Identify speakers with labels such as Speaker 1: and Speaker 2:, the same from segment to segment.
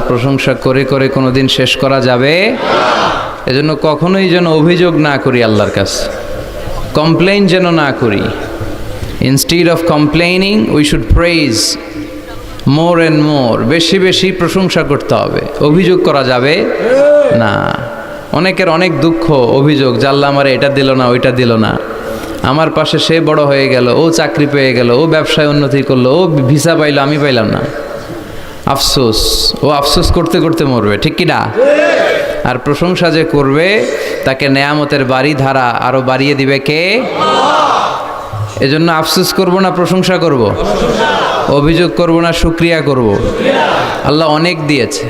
Speaker 1: প্রশংসা করে করে কোনোদিন শেষ করা যাবে? এজন্য কখনোই যেন অভিযোগ না করি আল্লাহর কাছে, কমপ্লেইন যেন না করি। Instead of complaining we should praise more and more, বেশি বেশি প্রশংসা করতে হবে। অভিযোগ করা যাবে না। অনেকের অনেক দুঃখ, অভিযোগ, জাল্লা আমার এটা দিল না, ওইটা দিল না, আমার পাশে সে বড় হয়ে গেল, ও চাকরি পেয়ে গেল, ও ব্যবসায় উন্নতি করলো, ও ভিসা পাইলো, আমি পাইলাম না। আফসোস, ও আফসোস করতে করতে মরবে, ঠিক কি না? আর প্রশংসা যে করবে তাকে নেয়ামতের বাড়ি ধারা আরো বাড়িয়ে দিবে কে? এজন্য আফসোস করব না প্রশংসা করব, অভিযোগ করব না শুকরিয়া করব। আল্লাহ অনেক দিয়েছে,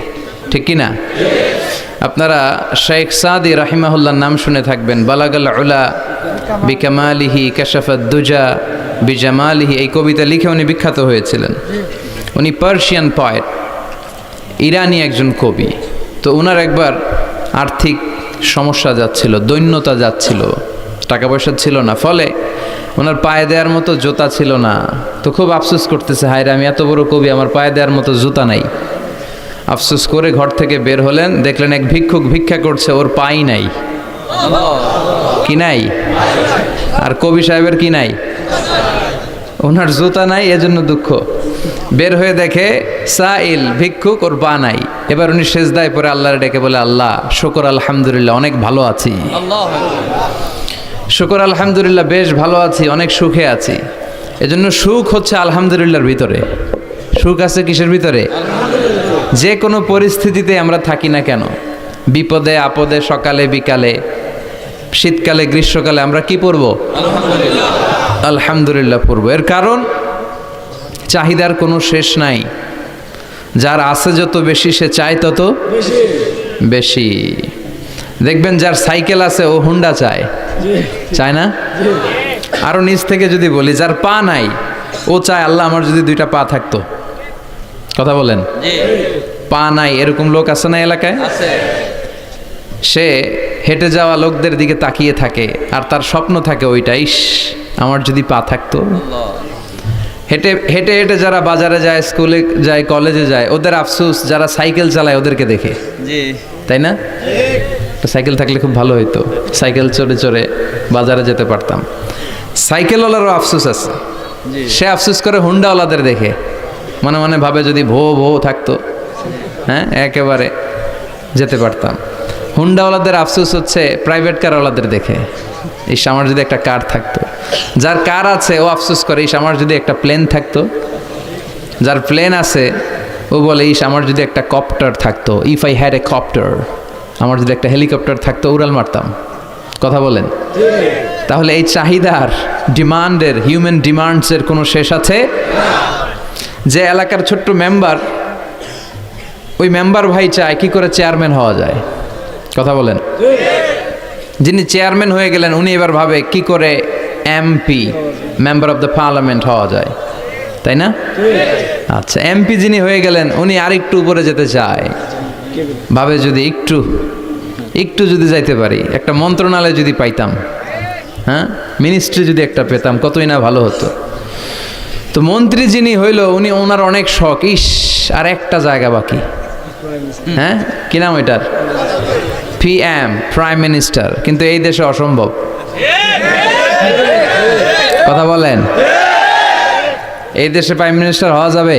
Speaker 1: ঠিক কি না? আপনারা শেখ সাদি রাহিমাহুল্লাহর নাম শুনে থাকবেন। বালাগাল উলা বিকামালিহি কাশাফাদ দুজা বিজামালিহি, এই কবিতা লিখে উনি বিখ্যাত হয়েছিলেন। উনি পার্সিয়ান পয়েট, ইরানি একজন কবি। তো ওনার একবার আর্থিক সমস্যা যাচ্ছিল, দৈন্যতা যাচ্ছিল, টাকা পয়সা ছিল না, ফলে ওনার পায়ে দেওয়ার মতো জুতা ছিল না। তো খুব আফসোস করতেছে, হায় রে, আমি এত বড় কবি, আমার পায়ে দেওয়ার মতো জুতা নাই। আফসোস করে ঘর থেকে বের হলেন, দেখলেন এক ভিক্ষুক ভিক্ষা করছে, ওর পাই নাই। কি নাই? আর কবি সাহেবের কি নাই? ওনার জুতা নাই, এজন্য দুঃখ। বের হয়ে দেখে সাইল ভিক্ষুক, ওর পা নাই। এবার উনি সেজদায় পরে আল্লাহর ডেকে বলে, আল্লাহ শুকর আলহামদুলিল্লাহ, অনেক ভালো আছি। শুকর আলহামদুলিল্লাহ, বেশ ভালো আছি, অনেক সুখে আছি। এজন্য সুখ হচ্ছে আলহামদুলিল্লাহর ভিতরে। সুখ আছে কিসের ভিতরে? যে কোনো পরিস্থিতিতে আমরা থাকি না কেন, বিপদে আপদে, সকালে বিকালে, শীতকালে গ্রীষ্মকালে, আমরা কি পড়ব? আলহামদুলিল্লাহ পড়ব। এর কারণ চাহিদার কোনো শেষ নাই। যার আছে যত বেশি, সে চায় তত বেশি। দেখবেন যার সাইকেল আছে ও হুন্ডা চায়, চায় না? আরো নিচ থেকে যদি বলি, যার পা নাই ও চায়, আল্লাহ আমার যদি দুইটা পা থাকতো। কথা বলেন। পা নাই এরকম লোক আছে না এলাকায়? সে হেঁটে যাওয়া লোকদের দিকে তাকিয়ে থাকে, আর তার স্বপ্ন থাকে ওইটা, ইস আমার যদি পা থাকতো। হেঁটে হেঁটে হেঁটে যারা বাজারে যায়, স্কুলে যায়, কলেজে যায়, ওদের আফসোস যারা সাইকেল চালায় ওদেরকে দেখে, তাই না? সাইকেল থাকলে খুব ভালো হইতো, সাইকেল চড়ে চড়ে বাজারে যেতে পারতাম। সাইকেলওয়ালারও আফসোস আছে, সে আফসোস করে হুন্ডাওয়ালাদের দেখে, মনে মনে ভাবে যদি ভো ভো থাকতো, হ্যাঁ একেবারে যেতে পারতাম। হুন্ডাওয়ালাদের আফসোস হচ্ছে প্রাইভেট কারওয়ালাদের দেখে, ইস আমার যদি একটা কার থাকতো। যার কার আছে ও আফসোস করে, ইস আমার যদি একটা প্লেন থাকতো। যার প্লেন আছে ও বলে, ইস আমার যদি একটা কপ্টার থাকতো, if I had a copter, আমার যদি একটা হেলিকপ্টার থাকতো, উড়াল মারতাম। কথা বলেন। তাহলে এই চাহিদার, ডিমান্ডের, হিউম্যান ডিমান্ডসের কোনো শেষ আছে? যে এলাকার ছোট্ট মেম্বার, ওই মেম্বার ভাই চায় কি করে চেয়ারম্যান হওয়া যায়। কথা বলেন। যিনি চেয়ারম্যান হয়ে গেলেন, উনি এবার ভাবে কি করে MP, member of the parliament হওয়া যায়, তাই না? আচ্ছা, এমপি যিনি হয়ে গেলেন, উনি আরেকটু উপরে যেতে চায়, ভাবে যদি একটু একটু যদি যাইতে পারি, একটা মন্ত্রণালয় যদি পাইতাম, হ্যাঁ মিনিস্ট্রি যদি একটা পেতাম, কতই না ভালো হতো। তো মন্ত্রী যিনি হইল, উনি ওনার অনেক শখ, ইস আর একটা জায়গা বাকি, হ্যাঁ কি নাম ওইটার? PM, prime minister. কিন্তু এই দেশে অসম্ভব। কথা বলেন। এই দেশে প্রাইম মিনিস্টার হওয়া যাবে?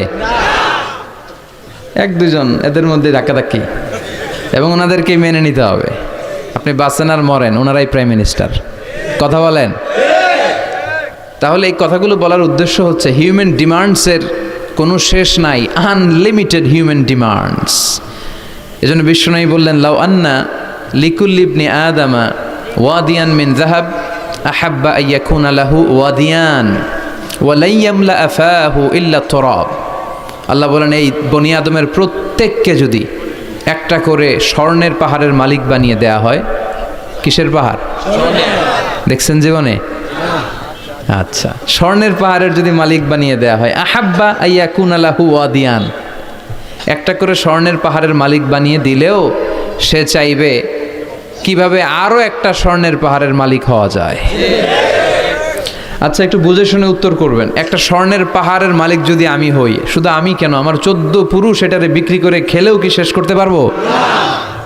Speaker 1: এক দুজন এদের মধ্যে ধাক্কাধাক্কি, এবং ওনাদেরকে মেনে নিতে হবে। আপনি বাঁচেন আর মরেন, ওনারাই প্রাইম মিনিস্টার। কথা বলেন। তাহলে এই কথাগুলো বলার উদ্দেশ্য হচ্ছে, হিউম্যান ডিমান্ডসের কোনো শেষ নাই, আনলিমিটেড হিউম্যান ডিমান্ডস। এজন্য বিশ্বনবী বললেন, লাউ আন্না লিকুল্লি ইবনি আদামা ওয়াদিয়ান মিন যাহাব আহাব্বা আইয়াকুনা লাহু ওয়াদিয়ান ওয়া লা ইয়ামলা আফাহু ইল্লা তুরাব। আল্লাহ বলেন, এই বনি আদমের প্রত্যেককে যদি একটা করে স্বর্ণের পাহাড়ের মালিক বানিয়ে দেয়া হয়। কিসের পাহাড়? দেখছেন জীবনে? আচ্ছা, স্বর্ণের পাহাড়ের যদি মালিক বানিয়ে দেয়া হয়, আহাব্বা আইয়াকুনা লাহু ওয়াদিয়ান, একটা করে স্বর্ণের পাহাড়ের মালিক বানিয়ে দিলেও সে চাইবে কিভাবে আরো একটা স্বর্ণের পাহাড়ের মালিক হওয়া যায়। আচ্ছা, একটু বুঝে শুনে উত্তর করবেন। একটা স্বর্ণের পাহাড়ের মালিক যদি আমি হই, শুধু আমি কেন, আমার 14 পুরুষ এটারে বিক্রি করে খেলেও কি শেষ করতে পারবো?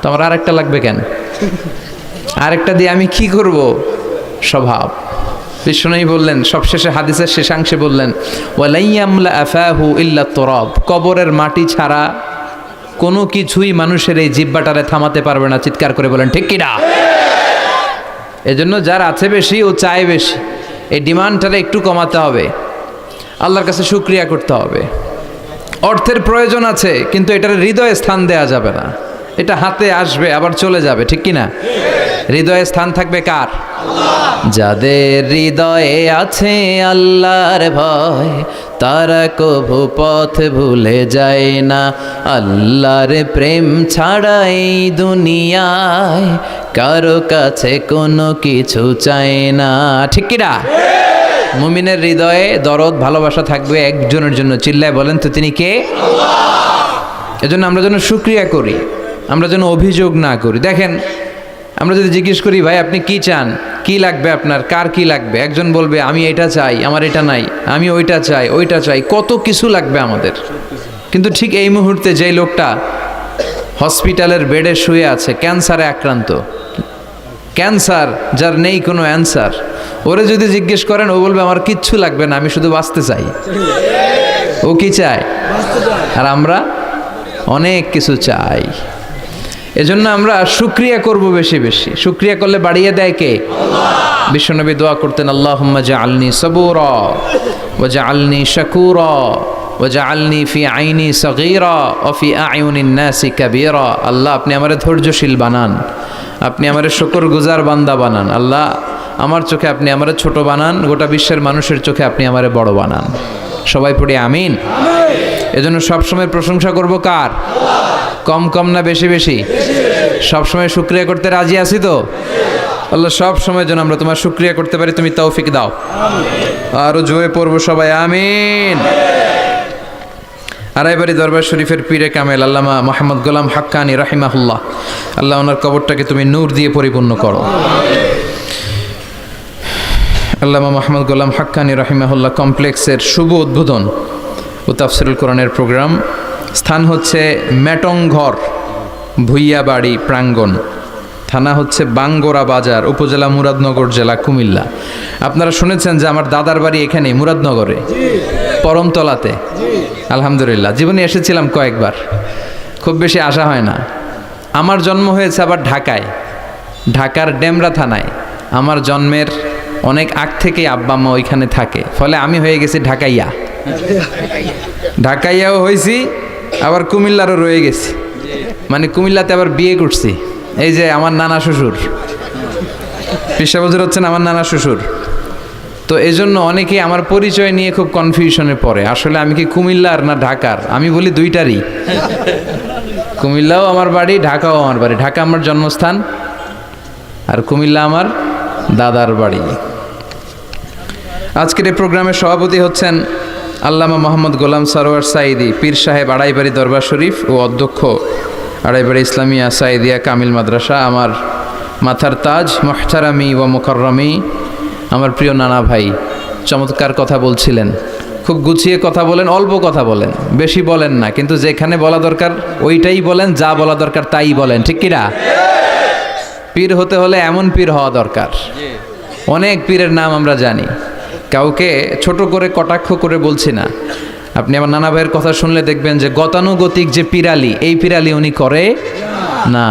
Speaker 1: তো আমার আরেকটা লাগবে কেন? আরেকটা দিয়ে আমি কি করব? স্বভাব। বিষ্ণুই বললেন, সবশেষে হাদিসের শেষাংশে বললেন, ওয়ালাইয়ামলা আফাহু ইল্লা তুরাব, কবরের মাটি ছাড়া কোনো কিছুই মানুষের এই জিহ্বাটারে থামাতে পারবে না। চিৎকার করে বলেন ঠিক কি না? এজন্য যার আছে বেশি ও চায় বেশি, এই ডিমান্ডটারে একটু কমাতে হবে, আল্লাহর কাছে শুকরিয়া করতে হবে। অর্থের প্রয়োজন আছে, কিন্তু এটার হৃদয়ে স্থান দেয়া যাবে না। এটা হাতে আসবে আবার চলে যাবে, ঠিক কি না? হৃদয়ে স্থান থাকবে কার? যাদের হৃদয়ে আছে আল্লাহর ভয়, তারা কভু পথ ভুলে যায় না। আল্লাহর প্রেম ছাড়া এই দুনিয়ায় কারো কাছে কোনো কিছু চায় না, ঠিক কি না? মুমিনের হৃদয়ে দরদ ভালোবাসা থাকবে একজনের জন্য। চিল্লায় বলেন তো তিনি কে? এজন্য আমরা যেন শুকরিয়া করি, আমরা যেন অভিযোগ না করি। দেখেন, আমরা যদি জিজ্ঞেস করি, ভাই আপনি কি চান, কি লাগবে আপনার, কার কি লাগবে, একজন বলবে আমি এটা চাই, আমার এটা নাই, আমি ওইটা চাই, ওইটা চাই, কত কিছু লাগবে আমাদের। কিন্তু ঠিক এই মুহূর্তে যেই লোকটা হসপিটালের বেডে শুয়ে আছে, ক্যান্সারে আক্রান্ত, ক্যান্সার যার নেই কোনো অ্যান্সার, ওরে যদি জিজ্ঞেস করেন, ও বলবে আমার কিচ্ছু লাগবে না, আমি শুধু বাঁচতে চাই। ও কি চায়? আর আমরা অনেক কিছু চাই। এজন্য আমরা শুকরিয়া করব বেশি বেশি। শুকরিয়া করলে বাড়িয়ে দেয় কে? বিশ্বনবী দোয়া করতেন, আল্লাহুম্মা জাআলনি সাবুরা ওয়া জাআলনি শাকুরা ওয়া জাআলনি ফি আইনি সগীরা ওয়া ফি আয়ুনিন নাসি কাবীরা। আল্লাহ আপনি আমারে ধৈর্যশীল বানান, আপনি আমারে শুকরগুজার বান্দা বানান। আল্লাহ আমার চোখে আপনি আমারে ছোট বানান, গোটা বিশ্বের মানুষের চোখে আপনি আমারে বড় বানান। সবাই পড়ি আমিন। এজন্য সবসময় প্রশংসা করব কার? কম কম না বেশি বেশি? সবসময় শুকরিয়া করতে রাজি আছি তো? আল্লাহ সব সময় যেন আমরা তোমার শুকরিয়া করতে পারি, তুমি তৌফিক দাও। আরো জোরে পড়বো সবাই আমিন। আড়াইবাড়ি দরবার শরীফের পীরে কামেল আল্লামা মোহাম্মদ গোলাম হাক্কানি রাহিমাহুল্লাহ, আল্লাহ ওনার কবরটাকে তুমি নূর দিয়ে পরিপূর্ণ করো। আল্লামা মোহাম্মদ গোলাম হাক্কানি রাহিমাহুল্লাহ কমপ্লেক্সের শুভ উদ্বোধন ও তাফসিরুল কোরআনের প্রোগ্রাম। স্থান হচ্ছে মেটংঘর ভুইয়াবাড়ি প্রাঙ্গণ, থানা হচ্ছে বাঙ্গোরা বাজার, উপজেলা মুরাদনগর, জেলা কুমিল্লা। আপনারা শুনেছেন যে আমার দাদার বাড়ি এখানে মুরাদনগরে পরমতলাতে। আলহামদুলিল্লাহ, জীবনে এসেছিলাম কয়েকবার, খুব বেশি আসা হয় না। আমার জন্ম হয়েছে আবার ঢাকায়, ঢাকার ডেমরা থানায়। আমার জন্মের অনেক আগ থেকেই আব্বা আম্মা ওইখানে থাকে, ফলে আমি হয়ে গেছি ঢাকাইয়া। ঢাকাইয়াও হয়েছি, আবার কুমিল্লারও রয়ে গেছি, মানে কুমিল্লাতে আবার বিয়ে করছি। এই যে আমার নানা শ্বশুর, পেশাবজুর হচ্ছেন আমার নানা শ্বশুর। তো এই জন্য অনেকেই আমার পরিচয় নিয়ে খুব কনফিউশনে পড়ে, আসলে আমি কি কুমিল্লার না ঢাকার। আমি বলি দুইটারই, কুমিল্লাও আমার বাড়ি, ঢাকাও আমার বাড়ি। ঢাকা আমার জন্মস্থান, আর কুমিল্লা আমার দাদার বাড়ি। আজকের এই প্রোগ্রামের সভাপতি হচ্ছেন আল্লামা মোহাম্মদ গোলাম সরোয়ার সাঈদী পীর সাহেব আড়াইবাড়ি দরবার শরীফ ও অধ্যক্ষ আড়াইবাড়ি ইসলামিয়া সাঈদিয়া কামিল মাদ্রাসা। আমার মাথার তাজ, মুহতারামি ও মুকাররমি, আমার প্রিয় নানা ভাই চমৎকার কথা বলছিলেন, খুব গুছিয়ে কথা বলেন, অল্প কথা বলেন, বেশি বলেন না, কিন্তু যেখানে বলা দরকার ওইটাই বলেন, যা বলা দরকার তাই বলেন, ঠিক কিনা? পীর হতে হলে এমন পীর হওয়া দরকার। অনেক পীরের নাম আমরা জানি, কাউকে ছোট করে কটাক্ষ করে বলছি না। আপনি আমার নানা ভাইয়ের কথা শুনলে দেখবেন যে গতানুগতিক যে পিরালি, এই পিরালি উনি করে না।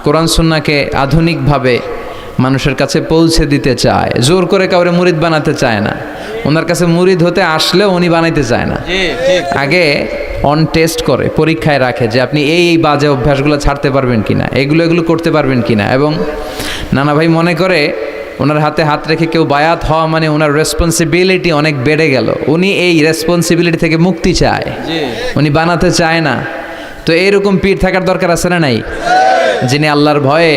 Speaker 1: কোরআন সুন্নাহকে আধুনিকভাবে মানুষের কাছে পৌঁছে দিতে চায়, জোর করে কাউরে মুরিদ বানাতে চায় না। ওনার কাছে মুরিদ হতে আসলেও উনি বানাইতে চায় না, আগে অন টেস্ট করে, পরীক্ষায় রাখে যে আপনি এই বাজে অভ্যাসগুলো ছাড়তে পারবেন কিনা, এগুলো করতে পারবেন কিনা। এবং নানা ভাই মনে করে ওনার হাতে হাত রেখে কেউ বায়াত হওয়া মানে ওনার রেসপন্সিবিলিটি অনেক বেড়ে গেল। উনি এই রেসপন্সিবিলিটি থেকে মুক্তি চায়, উনি বানাতে চায় না। তো এইরকম পীর থাকার দরকার আছে না নাই, যিনি আল্লাহর ভয়ে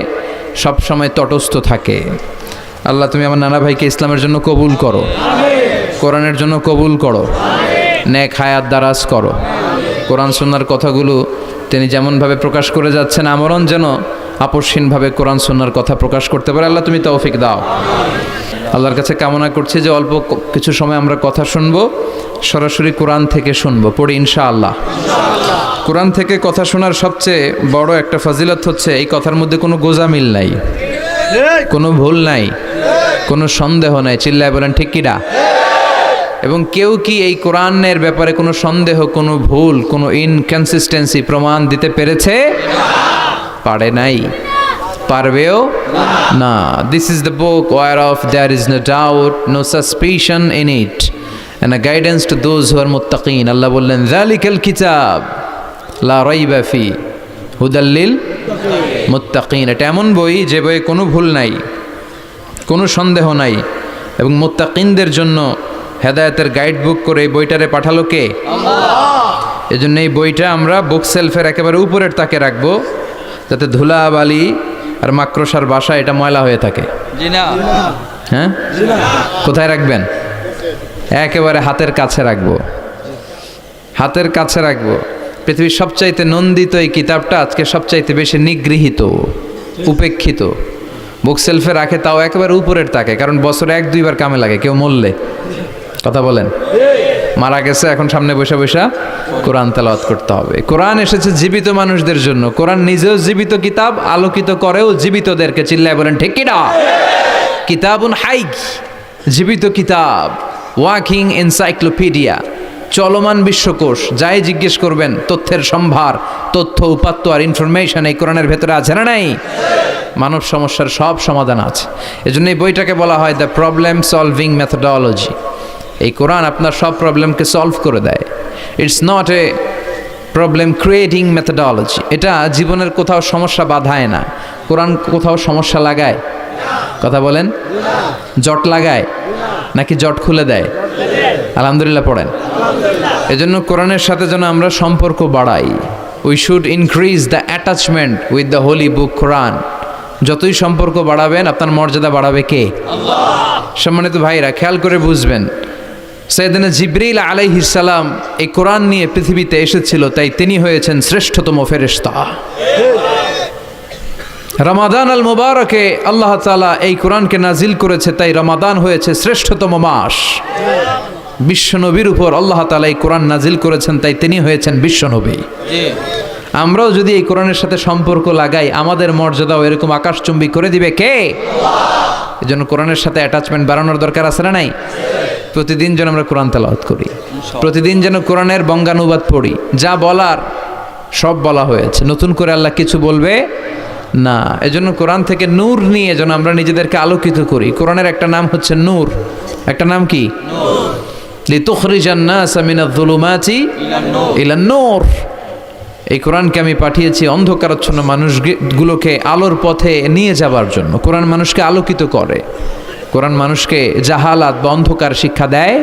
Speaker 1: সব সময় তটস্থ থাকে। আল্লাহ তুমি আমার নানা ভাইকে ইসলামের জন্য কবুল করো, কোরআনের জন্য কবুল করো, নেক হায়াত দারাজ করো। কোরআন সুন্নাহর কথাগুলো তিনি যেমনভাবে প্রকাশ করে যাচ্ছেন, আমরণ যেন আপসহীনভাবে কোরআন সুন্নাহর কথা প্রকাশ করতে পারে। আল্লাহ তুমি তৌফিক দাও। আল্লাহর কাছে কামনা করছি যে অল্প কিছু সময় আমরা কথা শুনবো, সরাসরি কোরআন থেকে শুনবো, পড়ি ইনশাআল্লাহ। কোরআন থেকে কথা শোনার সবচেয়ে বড় একটা ফজিলত হচ্ছে এই কথার মধ্যে কোনো গোজামিল নাই, কোনো ভুল নাই, কোনো সন্দেহ নাই। চিল্লায় বলেন ঠিক কিনা? এবং কেউ কি এই কোরআনের ব্যাপারে কোনো সন্দেহ, কোনো ভুল, কোনো ইনকনসিস্টেন্সি প্রমাণ দিতে পেরেছে? পারে নাই, পারবেও না। This is the book whereof there is no doubt, no suspicion in it, and a guidance to those who are muttaqin. আল্লাহ বললেন যালিকাল কিতাব লা রাইবা ফি হুদাল লিল মুত্তাকিন। এটা এমন বই যে বইয়ে কোনো ভুল নাই, কোনো সন্দেহ নাই, এবং মুত্তাকিনদের জন্য হেদায়েতের গাইড বুক করে এই বইটারে পাঠালো কে? আল্লাহ। এজন্য এই বইটা আমরা বুক সেলফের একেবারে উপরের তাকে রাখবো, যাতে ধুলা বালি আর মাকড়সার বাসা এটা ময়লা হয়ে থাকে।
Speaker 2: জি না।
Speaker 1: হ্যাঁ, কোথায় রাখবেন? একেবারে হাতের কাছে রাখবো, হাতের কাছে রাখবো। পৃথিবীর সবচাইতে নন্দিত এই কিতাবটা আজকে সবচাইতে বেশি নিগৃহীত, উপেক্ষিত। বুক সেলফে রাখে, তাও একেবারে উপরের তাকে, কারণ বছরে 1-2 বার কামে লাগে। কেউ মরলে, কথা বলেন, মারা গেছে, এখন সামনে বসে বসে কোরআন তেলাওয়াত করতে হবে। কোরআন এসেছে জীবিত মানুষদের জন্য। কোরআন নিজেও জীবিত কিতাব, আলোকিত করেও জীবিতদেরকে। চিল্লায় বলেন ঠিক কিনা? কিতাবুন হাই, জীবিত কিতাব, ওয়াকিং এনসাইক্লোপিডিয়া, চলমান বিশ্বকোষ। যাই জিজ্ঞেস করবেন তথ্যের সম্ভার, তথ্য উপাত্ত আর ইনফরমেশন এই কোরআনের ভেতরে আছে না নাই? মানব সমস্যার সব সমাধান আছে। এজন্য এই বইটাকে বলা হয় দ্য প্রবলেম সলভিং মেথোডোলজি। এই কোরআন আপনার সব প্রবলেমকে সলভ করে দেয়। It's not a problem creating methodology. এটা জীবনের কোথাও সমস্যা বাধায় না। কোরআন কোথাও সমস্যা লাগায়? কথা বলেন, জট লাগায় নাকি জট খুলে দেয়? আলহামদুলিল্লাহ পড়েন। এজন্য কোরআনের সাথে যেন আমরা সম্পর্ক বাড়াই। We should increase the attachment with the holy book Quran. যতই সম্পর্ক বাড়াবেন আপনার মর্যাদা বাড়াবে কে? আল্লাহ। সম্মানিত ভাইরা, খেয়াল করে বুঝবেন, সাইয়েদনা জিবরিল আলাইহিস সালাম এই কোরআন নিয়ে পৃথিবীতে এসেছিল, তাই তিনি হয়েছেন শ্রেষ্ঠতম ফেরেশতা। রমাদান আল মুবারকে আল্লাহ তাআলা এই কোরআনকে নাজিল করেছে, তাই রমাদান হয়েছে শ্রেষ্ঠতম মাস। বিশ্বনবীর উপর আল্লাহ তাআলা এই কোরআন নাজিল করেছেন, তাই তিনি হয়েছেন বিশ্বনবী। আমরাও যদি এই কোরআনের সাথে সম্পর্ক লাগাই, আমাদের মর্যাদাও এরকম আকাশচুম্বী করে দিবে কে? আল্লাহ। এজন্য কোরআনের সাথে অ্যাটাচমেন্ট বাড়ানোর দরকার আছে না নাই? প্রতিদিন যেন আমরা কোরআন তেলাওয়াত করি, প্রতিদিন যেন কোরআনের বঙ্গানুবাদ পড়ি। যা বলার সব বলা হয়েছে, নতুন করে আল্লাহ কিছু বলবে না। এজন্য কোরআন থেকে নূর নিয়ে যেন আমরা নিজেদেরকে আলোকিত করি। কোরআনের একটা নাম হচ্ছে নূর, একটা নাম কি? লিতুখরিজান নাস মিনাজ যুলুমাতি ইলান নূর। এই কোরআনকে আমি পাঠিয়েছি অন্ধকারাচ্ছন্ন মানুষগুলোকে আলোর পথে নিয়ে যাবার জন্য। কোরআন মানুষকে আলোকিত করে, কোরআন মানুষকে জাহালাত বা অন্ধকার শিক্ষা দেয়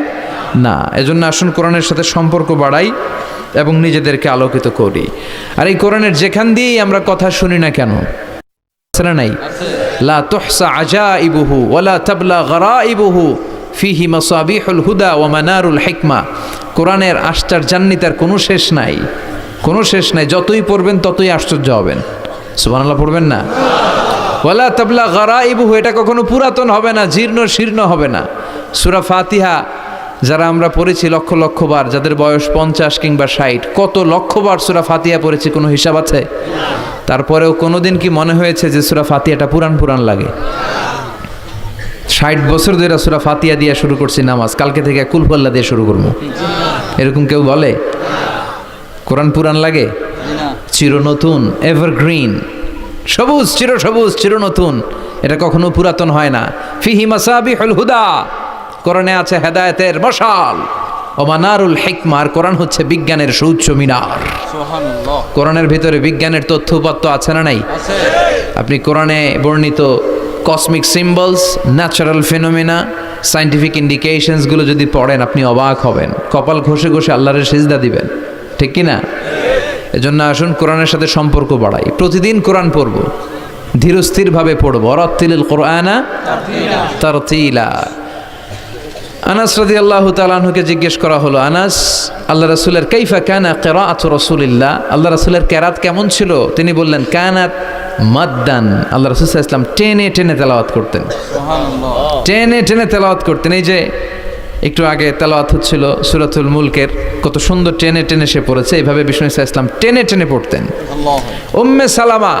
Speaker 1: না। এজন্য আসুন কোরআনের সাথে সম্পর্ক বাড়াই এবং নিজেদেরকে আলোকিত করি। আর এই কোরআনের যেখান দিয়েই আমরা কথা শুনি না কেন, নাই লা তুহসা আজাইবুহু ওয়ালা তাবলা গরাইবুহু ফিহি মাসাবিহুল হুদা ওয়া মানারুল হিকমা। কোরআনের আশ্চর্যান্বিতার কোনো শেষ নাই, কোনো শেষ নাই। যতই পড়বেন ততই আশ্চর্য হবেন। সুবহানাল্লাহ পড়বেন না? ওয়ালা তাবলা গরাইবুহু, এটা কখনো পুরাতন হবে না, জীর্ণ শীর্ণ হবে না। সূরা ফাতিহা যারা আমরা পড়েছি লক্ষ লক্ষ বার, যাদের বয়স 50 কিংবা 60, কত লক্ষবার সূরা ফাতিহা পড়েছি, কোনো হিসাব আছে? তারপরেও কোনোদিন কি মনে হয়েছে যে সূরা ফাতিহাটা পুরান পুরান লাগে? 60 বছর ধরে সূরা ফাতিহা দিয়ে শুরু করছি নামাজ, কালকে থেকে কুল হুয়াল্লাহ দিয়ে শুরু করবো, এরকম কেউ বলে? কোরআন পুরান লাগে? চির নতুন, এভারগ্রিন, সবুজ, চির সবুজ, চির নতুন। এটা কখনো পুরাতন হয় না। ফিহি মাসাবিহুল হুদা, কোরআনে আছে হেদায়েতের মশাল। ও মানারুল হিকমা, আর কোরআন হচ্ছে বিজ্ঞানের সুউচ্চ মিনার। সুবহানাল্লাহ। কোরআনের ভিতরে বিজ্ঞানের তথ্য উপাত্ত আছে না নাই? আছে। আপনি কোরআনে বর্ণিত cosmic symbols, natural phenomena, scientific ইন্ডিকেশনসগুলো যদি পড়েন আপনি অবাক হবেন, কপাল ঘষে ঘষে আল্লাহর সিজদা দিবেন, ঠিক কি না? এজন্য আসুন কোরআনের সাথে সম্পর্ক বাড়াই। প্রতিদিন কোরআন পড়ব, ধীরস্থিরভাবে পড়ব। ওয়ারাত্তিলিল কোরআনা তারতিলা। আনাস রাদিয়াল্লাহু তাআলা আনহুকে জিজ্ঞেস করা হলো, আনাস, আল্লাহ রাসূলের কাইফা কানা কিরাআতু রাসূলিল্লাহ, আল্লাহ রাসূলের কিরাত কেমন ছিল? তিনি বললেন, কানাত মাদ্দান, আল্লাহ রাসূল সাল্লাল্লাহু আলাইহি ওয়াসাল্লাম টেনে টেনে তেলাওয়াত করতেন। সুবহানাল্লাহ। টেনে টেনে তেলাওয়াত করতেন। এই যে একটু আগে তেলাওয়াত হচ্ছিল সূরাতুল মুলকের, কত সুন্দর টেনে টেনে সে পড়েছে। এইভাবে বিষ্ণু সাল্লাল্লাহু আলাইহি ওয়াসাল্লাম টেনে টেনে পড়তেন। উম্মে সালামা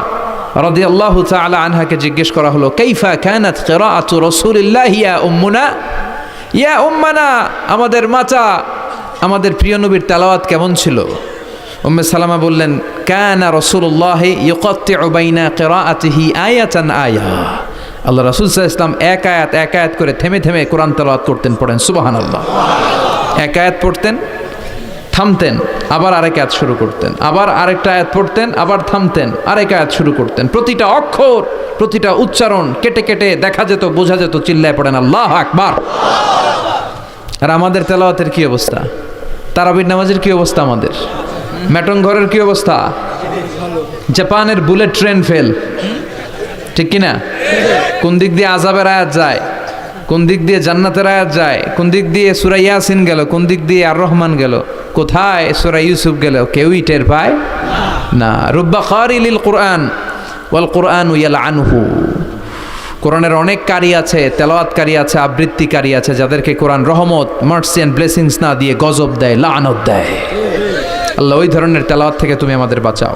Speaker 1: রাদিয়াল্লাহু তাআলা আনহাকে জিজ্ঞেস করা হলো, কাইফা কানাত কিরাআতু রাসূলিল্লাহ ইয়া উম্মুনা, ইয়া উম্মানা, আমাদের মাতা, আমাদের প্রিয় নবীর তেলাওয়াত কেমন ছিল? উম্মে সালামা বললেন, কানা রাসূলুল্লাহ ইউকাত্তিউ বাইনা কিরাআতিহি আয়াতান আয়া, আল্লাহ রাসূল সাল্লাল্লাহু আলাইহি ওয়াসাল্লাম এক আয়াত করে থেমে থেমে কোরআন তেলাওয়াত করতেন। পড়েন সুবহানাল্লাহ। এক আয়াত পড়তেন, থামতেন, আবার আরেক আয়াত শুরু করতেন, আবার আরেকটা আয়াত পড়তেন, আবার থামতেন, আরেক আয়াত শুরু করতেন। প্রতিটা অক্ষর, প্রতিটা উচ্চারণ কেটে কেটে দেখা যেত, বোঝা যেত। চিল্লায় পড়েন আল্লাহু আকবার। আর আমাদের তেলাওয়াতের কি অবস্থা? তারাবির নামাজের কি অবস্থা? আমাদের ম্যাটন ঘরের কি অবস্থা? জাপানের বুলেট ট্রেন ফেল, ঠিক কিনা? কোন দিক দিয়ে আযাবের আয়াত যায়, কোন দিক দিয়ে জান্নাতের আয়াত যায়, কোন দিক দিয়ে সূরা ইয়াসিন গেল, কোন দিক দিয়ে আর রহমান গেল, কোথায় সূরা ইউসুফ গেল, কেউই টের পায় না। রুব্বা কারিলিল কুরআন ওয়াল কুরআনু ইয়ালআনহু, কোরআনের অনেক কারি আছে, তেলাওয়াতকারী আছে, আবৃত্তিকারী আছে, যাদেরকে কোরআন রহমত, মার্সি এন্ড ব্লেসিংস না দিয়ে গজব দেয়, লানত দেয়। আল্লাহ ওই ধরনের তেলাওয়াত থেকে তুমি আমাদের বাঁচাও।